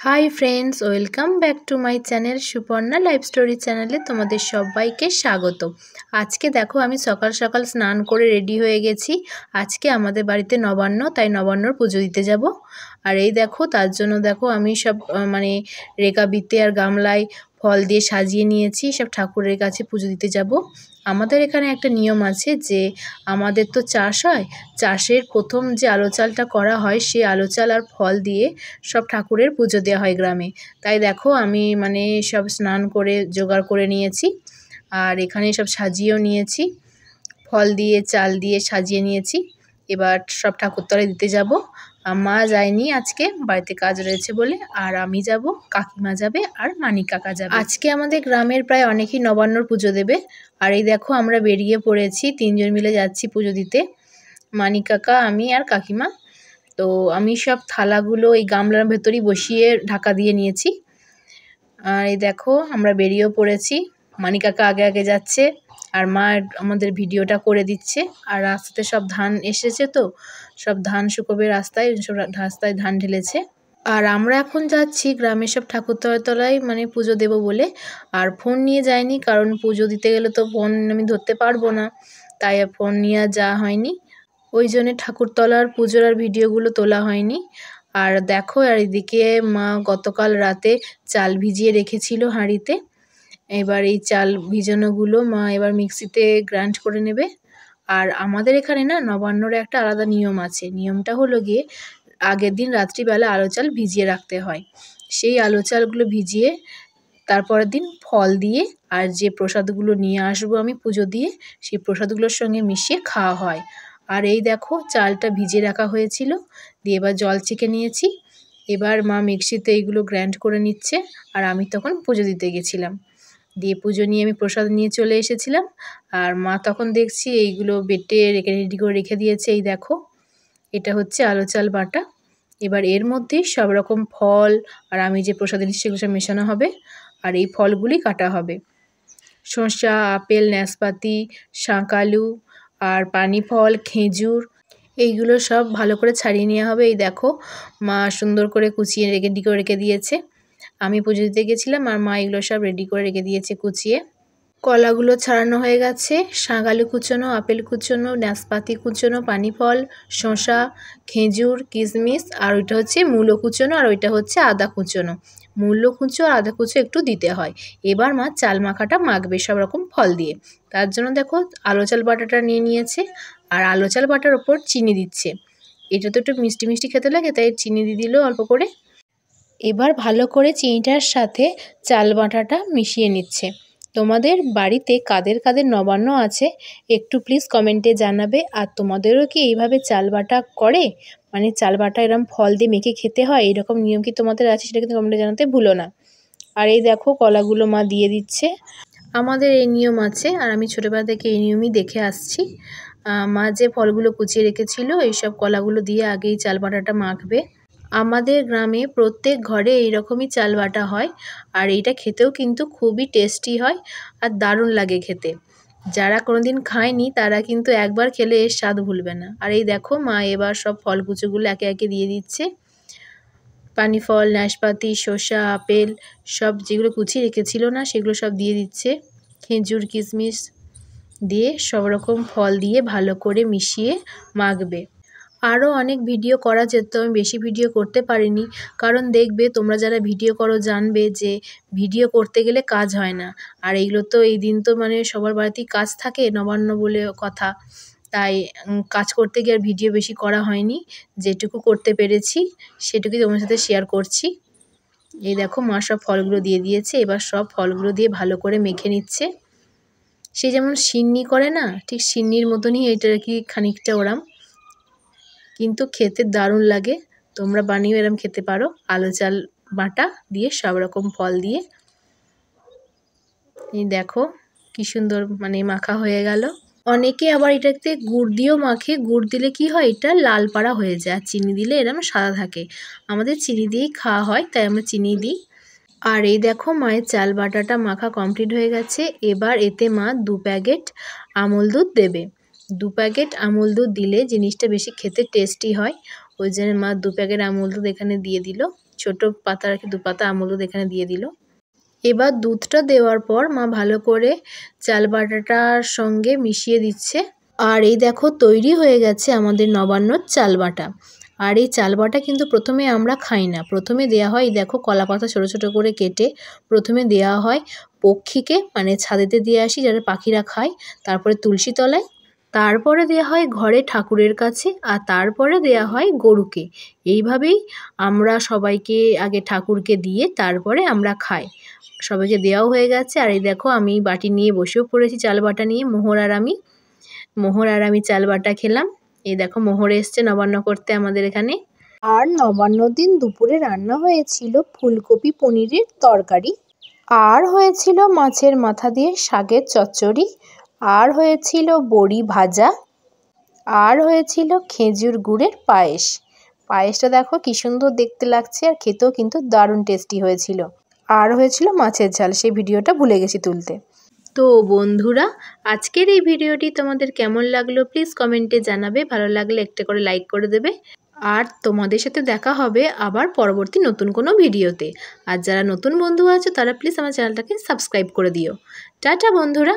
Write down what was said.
Hi friends, welcome back to my channel Suparna life story চ্যানেলে তোমাদের সবাইকে স্বাগত। আজকে দেখো আমি সকাল সকাল স্নান করে রেডি হয়ে গেছি। আজকে আমাদের বাড়িতে নবান্ন, তাই নবান্নর পুজো দিতে যাব। আর এই দেখো তার জন্য দেখো আমি সব রেকাবিতে আর গামলায় ফল দিয়ে সাজিয়ে নিয়েছি। সব ঠাকুরের কাছে পুজো দিতে যাব। আমাদের এখানে একটা নিয়ম আছে যে আমাদের তো চাষ হয়, চাষের প্রথম যে আলো চালটা করা হয় সেই আলো চাল আর ফল দিয়ে সব ঠাকুরের পুজো দেওয়া হয় গ্রামে। তাই দেখো আমি সব স্নান করে জোগাড় করে নিয়েছি আর এখানে সব সাজিয়েও নিয়েছি, ফল দিয়ে চাল দিয়ে সাজিয়ে নিয়েছি। এবার সব ঠাকুরতলায় দিতে যাব। মা যায়নি, আজকে বাড়িতে কাজ রয়েছে বলে, আর আমি যাব, কাকিমা যাবে আর মানিক কাকা যাবে। আজকে আমাদের গ্রামের প্রায় অনেকেই নবান্নর পুজো দেবে। আর এই দেখো আমরা বেরিয়ে পড়েছি, তিনজন মিলে যাচ্ছি পুজো দিতে, মানিক কাকা, আমি আর কাকিমা। তো আমি সব থালাগুলো এই গামলার ভেতরেই বসিয়ে ঢাকা দিয়ে নিয়েছি। আর এই দেখো আমরা বেরিয়েও পড়েছি, মানিক কাকা আগে আগে যাচ্ছে আর মা আমাদের ভিডিওটা করে দিচ্ছে। আর রাস্তাতে সব ধান এসেছে, তো সব ধান শুকোবে রাস্তায়, সব রাস্তায় ধান ঢেলেছে। আর আমরা এখন যাচ্ছি গ্রামের সব ঠাকুরতলায় পুজো দেব বলে। আর ফোন নিয়ে যাইনি, কারণ পুজো দিতে গেলে তো ফোন আমি ধরতে পারবো না, তাই ফোন নিয়ে যাওয়া হয়নি। ওই জন্যে ঠাকুরতলার পুজোর আর ভিডিওগুলো তোলা হয়নি। আর দেখো, আর এদিকে মা গতকাল রাতে চাল ভিজিয়ে রেখেছিল হাঁড়িতে। এবার এই চাল ভিজানোগুলো মা এবার মিক্সিতে গ্রাইন্ড করে নেবে। আর আমাদের এখানে না নবান্নর একটা আলাদা নিয়ম আছে। নিয়মটা হলো গিয়ে আগের দিন রাত্রিবেলা আলো চাল ভিজিয়ে রাখতে হয়। সেই আলো চালগুলো ভিজিয়ে তারপরের দিন ফল দিয়ে আর যে প্রসাদগুলো নিয়ে আসবো আমি পুজো দিয়ে, সেই প্রসাদগুলোর সঙ্গে মিশিয়ে খাওয়া হয়। আর এই দেখো চালটা ভিজিয়ে রাখা হয়েছিল, দিয়ে এবার জল ছেঁকে নিয়েছি। এবার মা মিক্সিতে এইগুলো গ্রাইন্ড করে নিচ্ছে, আর আমি তখন পুজো দিতে গেছিলাম। দিয়ে পুজো নিয়ে আমি প্রসাদ নিয়ে চলে এসেছিলাম। আর মা তখন দেখছি এইগুলো বেটে রেডি করে রেখে দিয়েছে। এই দেখো, এটা হচ্ছে আলো চাল বাটা। এবার এর মধ্যে সব রকম ফল আর আমি যে প্রসাদ দিচ্ছি সেগুলো সব মেশানো হবে। আর এই ফলগুলি কাটা হবে, শসা, আপেল, নাশপাতি, শাঁকালু আর পানি ফল, খেজুর, এইগুলো সব ভালো করে ছাড়িয়ে নেওয়া হবে। এই দেখো মা সুন্দর করে কুচিয়ে রেডি করে রেখে দিয়েছে। আমি পুজো দিতে গেছিলাম আর মা এগুলো সব রেডি করে রেখে দিয়েছে কুচিয়ে। কলাগুলো ছাড়ানো হয়ে গেছে, শাঁকালু কুচোনো, আপেল কুচোনো, নাশপাতি কুচোনো, পানি ফল, শসা, খেজুর, কিশমিশ, আর ওইটা হচ্ছে মূলো কুচোনো, আর ওইটা হচ্ছে আদা কুচোনো। মূলো কুচো আর আদা কুচো একটু দিতে হয়। এবার মা চাল মাখাটা মাখবে সব রকম ফল দিয়ে। তার জন্য দেখো আলো চাল বাটাটা নিয়ে নিয়েছে, আর আলো চাল বাটার ওপর চিনি দিচ্ছে। এটা তো একটু মিষ্টি মিষ্টি খেতে লাগে, তাই চিনি দিয়ে দিল অল্প করে। এবার ভালো করে চিনিটার সাথে চাল বাটাটা মিশিয়ে নিচ্ছে। তোমাদের বাড়িতে কাদের কাদের নবান্ন আছে একটু প্লিজ কমেন্টে জানাবে। আর তোমাদেরও কি এইভাবে চাল বাটা করে, চাল বাটা এরকম ফল দিয়ে মেখে খেতে হয়, এরকম নিয়ম কি তোমাদের আছে সেটা কিন্তু কমেন্টে জানাতে ভুলো না। আর এই দেখো কলাগুলো মা দিয়ে দিচ্ছে। আমাদের এই নিয়ম আছে, আর আমি ছোটোবেলা থেকে এই নিয়মই দেখে আসছি। মা যে ফলগুলো কুচিয়ে রেখেছিল এইসব কলাগুলো দিয়ে আগেই চাল বাটাটা মাখবে। আমাদের গ্রামে প্রত্যেক ঘরে এইরকমই চাল বাটা হয়, আর এইটা খেতেও কিন্তু খুবই টেস্টি হয় আর দারুণ লাগে খেতে। যারা কোনোদিন খায়নি তারা কিন্তু একবার খেলে এর স্বাদ ভুলবে না। আর এই দেখো মা এবার সব ফল কুচোগুলো একে একে দিয়ে দিচ্ছে। পানি ফল, নাশপাতি, শসা, আপেল সব যেগুলো কুচিয়ে রেখেছিল না সেগুলো সব দিয়ে দিচ্ছে। খেজুর, কিশমিশ দিয়ে সব রকম ফল দিয়ে ভালো করে মিশিয়ে মাখবে। আরও অনেক ভিডিও করা যেত, আমি বেশি ভিডিও করতে পারিনি, কারণ দেখবে তোমরা যারা ভিডিও করো জানবে যে ভিডিও করতে গেলে কাজ হয় না। আর এইগুলো তো এই দিন তো সবার বাড়িতেই কাজ থাকে, নবান্ন বলে কথা, তাই কাজ করতে গিয়ে আর ভিডিও বেশি করা হয়নি। যেটুকু করতে পেরেছি সেটুকুই তোমার সাথে শেয়ার করছি। এই দেখো মা সব ফলগুলো দিয়ে দিয়েছে, এবার সব ফলগুলো দিয়ে ভালো করে মেখে নিচ্ছে। সে যেমন সিন্নি করে না, ঠিক সিন্নির মতনই এটা আর কি, খানিকটা ওরম, কিন্তু খেতে দারুণ লাগে। তোমরা বানিয়ে এরম খেতে পারো আলো চাল বাটা দিয়ে সব রকম ফল দিয়ে। এই দেখো কি সুন্দর মাখা হয়ে গেল। অনেকে আবার এটাতে গুড় দিয়েও মাখে। গুড় দিলে কি হয়, এটা লাল পাড়া হয়ে যায়, আর চিনি দিলে এরম সাদা থাকে। আমাদের চিনি দিয়েই খাওয়া হয়, তাই আমরা চিনি দিই। আর এই দেখো মায়ের চাল বাটাটা মাখা কমপ্লিট হয়ে গেছে। এবার এতে মা 2 প্যাকেট আমুল দুধ দেবে। 2 প্যাকেট আমুল দুধ দিলে জিনিসটা বেশি খেতে টেস্টি হয়, ওই জন্য মা 2 প্যাকেট আমুল দুধ এখানে দিয়ে দিল। ছোট পাতা আর কি 2 পাতা আমুল দুধ এখানে দিয়ে দিল। এবার দুধটা দেওয়ার পর মা ভালো করে চাল বাটাটার সঙ্গে মিশিয়ে দিচ্ছে। আর এই দেখো তৈরি হয়ে গেছে আমাদের নবান্নর চাল বাটা। আর এই চাল বাটা কিন্তু প্রথমে আমরা খাই না, প্রথমে দেওয়া হয় দেখো কলা পাতা ছোটো ছোটো করে কেটে প্রথমে দেওয়া হয় পক্ষীকে, মানে ছাদেতে দিয়ে আসি যারা পাখিরা খায়, তারপরে তুলসী তলায়, তারপরে দেওয়া হয় ঘরে ঠাকুরের কাছে, আর তারপরে দেওয়া হয় গরুকে। এইভাবেই আমরা সবাইকে আগে ঠাকুরকে দিয়ে তারপরে আমরা খাই। সবাইকে দেওয়াও হয়ে গেছে। আর এই দেখো আমি বাটি নিয়ে বসেও পড়েছি চাল বাটা নিয়ে। মোহর আর আমি চাল বাটা খেলাম। এই দেখো মোহর এসছে নবান্ন করতে আমাদের এখানে। আর নবান্ন দিন দুপুরে রান্না হয়েছিল ফুলকপি পনিরের তরকারি, আর হয়েছিল মাছের মাথা দিয়ে শাকের চচ্চড়ি, আর হয়েছিল বড়ি ভাজা, আর হয়েছিল খেজুর গুড়ের পায়েস। পায়েসটা দেখো কি সুন্দর দেখতে লাগছে, আর খেতেও কিন্তু দারুণ টেস্টি হয়েছিল। আর হয়েছিল মাছের ঝাল, সেই ভিডিওটা ভুলে গেছি তুলতে। তো বন্ধুরা, আজকের এই ভিডিওটি তোমাদের কেমন লাগলো প্লিজ কমেন্টে জানাবে। ভালো লাগলে একটা করে লাইক করে দেবে। আর তোমাদের সাথে দেখা হবে আবার পরবর্তী নতুন কোনো ভিডিওতে। আর যারা নতুন বন্ধু আছে তারা প্লিজ আমার চ্যানেলটাকে সাবস্ক্রাইব করে দিও। টাটা বন্ধুরা।